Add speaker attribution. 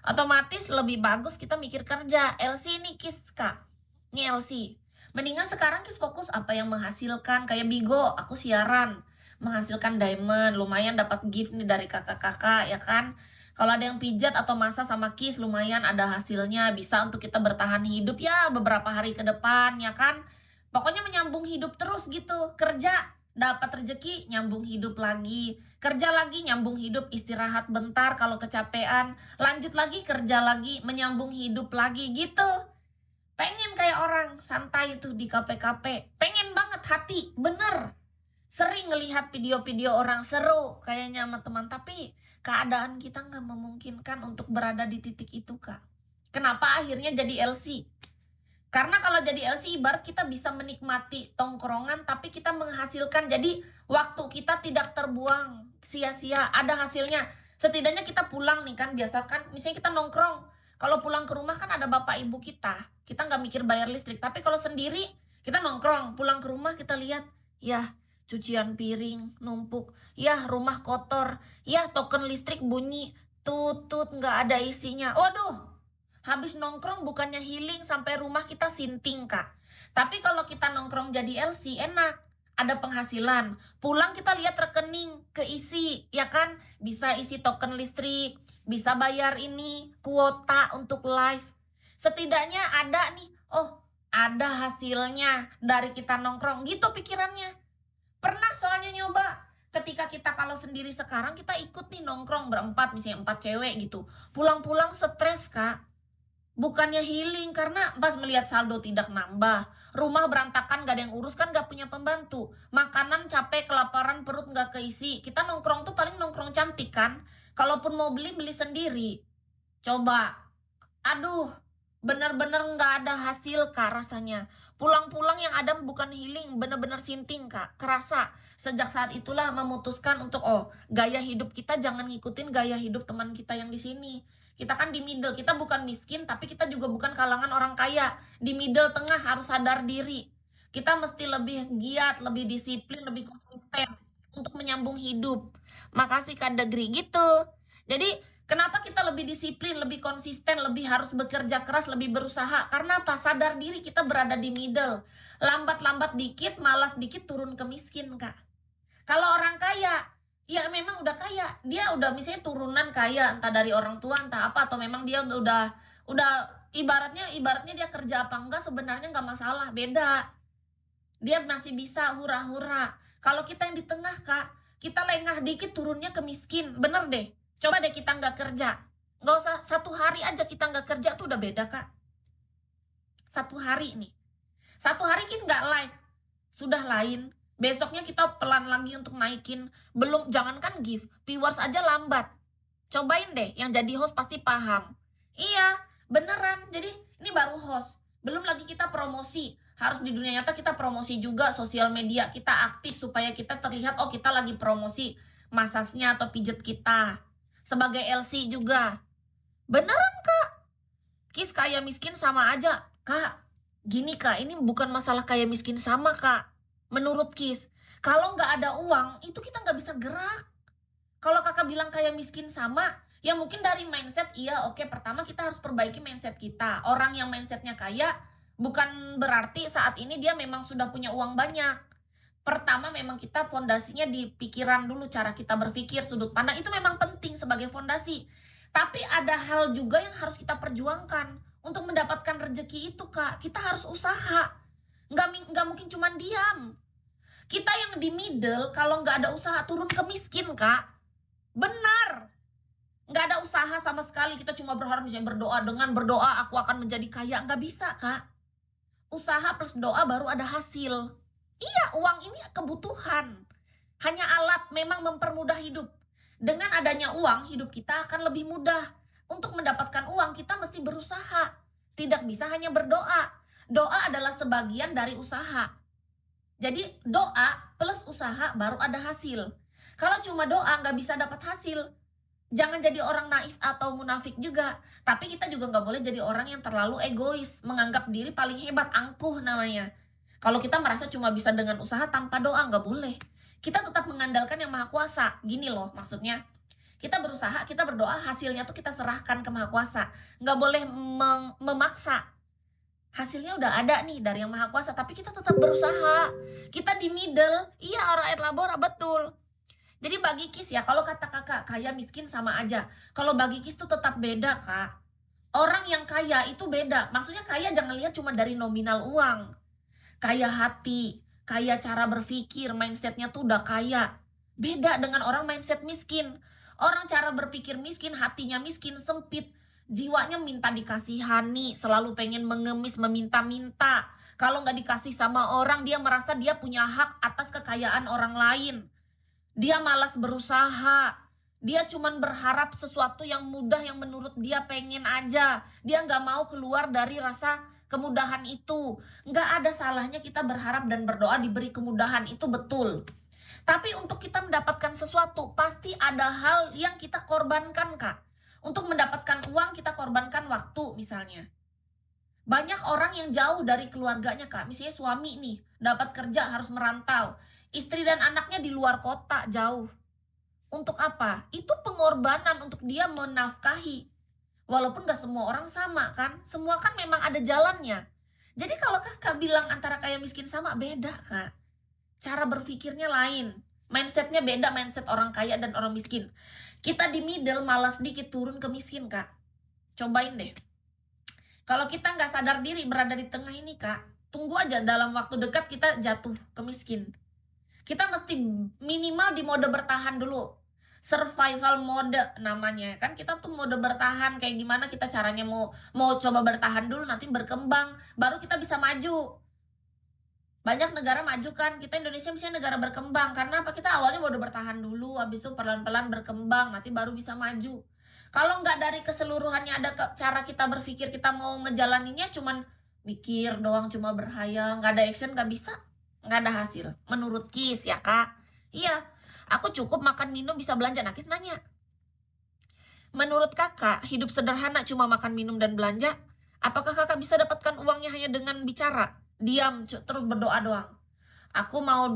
Speaker 1: Otomatis lebih bagus kita mikir kerja. LC nih Kis, Kak. Ini LC. Mendingan sekarang Kis fokus apa yang menghasilkan. Kayak Bigo, aku siaran. Menghasilkan diamond, lumayan dapat gift nih dari kakak-kakak, ya kan? Kalau ada yang pijat atau masak sama Kis, lumayan ada hasilnya. Bisa untuk kita bertahan hidup ya beberapa hari ke depan, ya kan? Pokoknya menyambung hidup terus gitu. Kerja, dapat rezeki, nyambung hidup lagi. Kerja lagi, nyambung hidup, istirahat bentar kalau kecapean. Lanjut lagi, kerja lagi, menyambung hidup lagi gitu. Pengen kayak orang santai tuh di kafe-kafe. Pengen banget hati, bener. Sering ngelihat video-video orang seru kayaknya sama teman. Tapi keadaan kita nggak memungkinkan untuk berada di titik itu, Kak. Kenapa akhirnya jadi LC? Karena kalau jadi LC ibarat kita bisa menikmati tongkrongan tapi kita menghasilkan, jadi waktu kita tidak terbuang sia-sia, ada hasilnya. Setidaknya kita pulang nih kan, biasa kan misalnya kita nongkrong, kalau pulang ke rumah kan ada bapak ibu kita nggak mikir bayar listrik. Tapi kalau sendiri kita nongkrong, pulang ke rumah kita lihat, ya cucian piring numpuk, ya rumah kotor, ya token listrik bunyi tutut nggak ada isinya. Waduh, habis nongkrong bukannya healing sampai rumah kita sinting, Kak. Tapi kalau kita nongkrong jadi LC enak, ada penghasilan. Pulang kita lihat rekening keisi, ya kan? Bisa isi token listrik, bisa bayar ini kuota untuk live. Setidaknya ada nih, oh ada hasilnya dari kita nongkrong, gitu pikirannya. Pernah soalnya nyoba, ketika kita kalau sendiri sekarang kita ikut nih nongkrong berempat, misalnya 4 cewek gitu. Pulang-pulang stres, Kak. Bukannya healing, karena pas melihat saldo tidak nambah, rumah berantakan, gak ada yang urus kan, gak punya pembantu, makanan capek, kelaparan, perut gak keisi. Kita nongkrong tuh paling nongkrong cantik kan, kalaupun mau beli, beli sendiri. Coba, aduh, bener-bener gak ada hasil, Kak, rasanya. Pulang-pulang yang ada bukan healing, bener-bener sinting, Kak, kerasa. Sejak saat itulah memutuskan untuk, gaya hidup kita jangan ngikutin gaya hidup teman kita yang di sini. Kita kan di middle, kita bukan miskin tapi kita juga bukan kalangan orang kaya. Di middle tengah harus sadar diri. Kita mesti lebih giat, lebih disiplin, lebih konsisten untuk menyambung hidup. Makasih Kak Degri gitu. Jadi kenapa kita lebih disiplin, lebih konsisten, lebih harus bekerja keras, lebih berusaha? Karena apa? Sadar diri kita berada di middle. Lambat-lambat dikit, malas dikit, turun ke miskin, Kak. Kalau orang kaya, ya memang udah kaya, dia udah misalnya turunan kaya, entah dari orang tua entah apa, atau memang dia udah ibaratnya dia kerja apa enggak sebenarnya nggak masalah, beda. Dia masih bisa hura-hura. Kalau kita yang di tengah, Kak, kita lengah dikit turunnya ke miskin, bener deh. Coba deh kita nggak kerja, nggak usah 1 hari aja kita nggak kerja tuh udah beda, Kak. 1 hari nih, 1 hari Kis nggak live, sudah lain. Besoknya kita pelan lagi untuk naikin. Belum, jangankan gift, viewers aja lambat. Cobain deh, yang jadi host pasti paham. Iya, beneran. Jadi ini baru host, belum lagi kita promosi. Harus di dunia nyata kita promosi juga, sosial media kita aktif supaya kita terlihat, oh kita lagi promosi masasnya atau pijet kita. Sebagai LC juga. Beneran, Kak. Kis kaya miskin sama aja. Kak, gini Kak, ini bukan masalah kaya miskin sama, Kak. Menurut Kis, kalau nggak ada uang, itu kita nggak bisa gerak. Kalau kakak bilang kaya miskin sama, ya mungkin dari mindset, iya oke, pertama kita harus perbaiki mindset kita. Orang yang mindsetnya kaya, bukan berarti saat ini dia memang sudah punya uang banyak. Pertama memang kita fondasinya di pikiran dulu, cara kita berpikir, sudut pandang, itu memang penting sebagai fondasi. Tapi ada hal juga yang harus kita perjuangkan. Untuk mendapatkan rezeki itu, Kak, kita harus usaha. Nggak mungkin cuma diam. Kita yang di middle kalau nggak ada usaha turun ke miskin, Kak. Benar. Nggak ada usaha sama sekali, kita cuma berharap misalnya berdoa, dengan berdoa aku akan menjadi kaya. Nggak bisa, Kak. Usaha plus doa baru ada hasil. Iya, uang ini kebutuhan. Hanya alat memang mempermudah hidup. Dengan adanya uang, hidup kita akan lebih mudah. Untuk mendapatkan uang, kita mesti berusaha. Tidak bisa hanya berdoa. Doa adalah sebagian dari usaha. Jadi doa plus usaha baru ada hasil. Kalau cuma doa nggak bisa dapat hasil. Jangan jadi orang naif atau munafik juga. Tapi kita juga nggak boleh jadi orang yang terlalu egois, menganggap diri paling hebat, angkuh namanya. Kalau kita merasa cuma bisa dengan usaha tanpa doa, nggak boleh. Kita tetap mengandalkan yang maha kuasa. Gini loh maksudnya, Kita berusaha, kita berdoa, hasilnya tuh kita serahkan ke Maha Kuasa. Nggak boleh memaksa. Hasilnya udah ada nih dari Yang Maha Kuasa, tapi kita tetap berusaha. Kita di middle, iya ora et labora, betul. Jadi bagi Kis ya, kalau kata kakak, kaya miskin sama aja. Kalau bagi Kis tuh tetap beda, Kak. Orang yang kaya itu beda. Maksudnya kaya jangan lihat cuma dari nominal uang. Kaya hati, kaya cara berpikir, mindsetnya tuh udah kaya. Beda dengan orang mindset miskin. Orang cara berpikir miskin, hatinya miskin, sempit. Jiwanya minta dikasihani, selalu pengen mengemis, meminta-minta. Kalau nggak dikasih sama orang, dia merasa dia punya hak atas kekayaan orang lain. Dia malas berusaha. Dia cuman berharap sesuatu yang mudah yang menurut dia pengen aja. Dia nggak mau keluar dari rasa kemudahan itu. Nggak ada salahnya kita berharap dan berdoa diberi kemudahan, itu betul. Tapi untuk kita mendapatkan sesuatu, pasti ada hal yang kita korbankan, Kak. Untuk mendapatkan uang, kita korbankan waktu misalnya. Banyak orang yang jauh dari keluarganya, Kak. Misalnya suami nih, dapat kerja harus merantau. Istri dan anaknya di luar kota, jauh. Untuk apa? Itu pengorbanan untuk dia menafkahi. Walaupun gak semua orang sama kan. Semua kan memang ada jalannya. Jadi kalau kakak bilang antara kaya miskin sama, beda, Kak. Cara berpikirnya lain. Mindsetnya beda, mindset orang kaya dan orang miskin. Kita di middle malas dikit turun ke miskin, Kak. Cobain deh. Kalau kita nggak sadar diri berada di tengah ini, Kak, tunggu aja dalam waktu dekat kita jatuh ke miskin. Kita mesti minimal di mode bertahan dulu. Survival mode namanya. Kan kita tuh mode bertahan, kayak gimana kita caranya mau coba bertahan dulu, nanti berkembang, baru kita bisa maju. Banyak negara maju kan, kita Indonesia misalnya negara berkembang. Karena apa? Kita awalnya mode bertahan dulu, habis itu pelan-pelan berkembang, nanti baru bisa maju. Kalau nggak dari keseluruhannya ada cara kita berpikir, kita mau ngejalaninnya cuman mikir doang, cuma berhayal, nggak ada action, nggak bisa, nggak ada hasil. Menurut Kis ya, Kak. Iya, aku cukup makan minum bisa belanja. Nah, Kis nanya, menurut kakak hidup sederhana cuma makan minum dan belanja? Apakah kakak bisa dapatkan uangnya hanya dengan bicara, diam, terus berdoa doang? Aku mau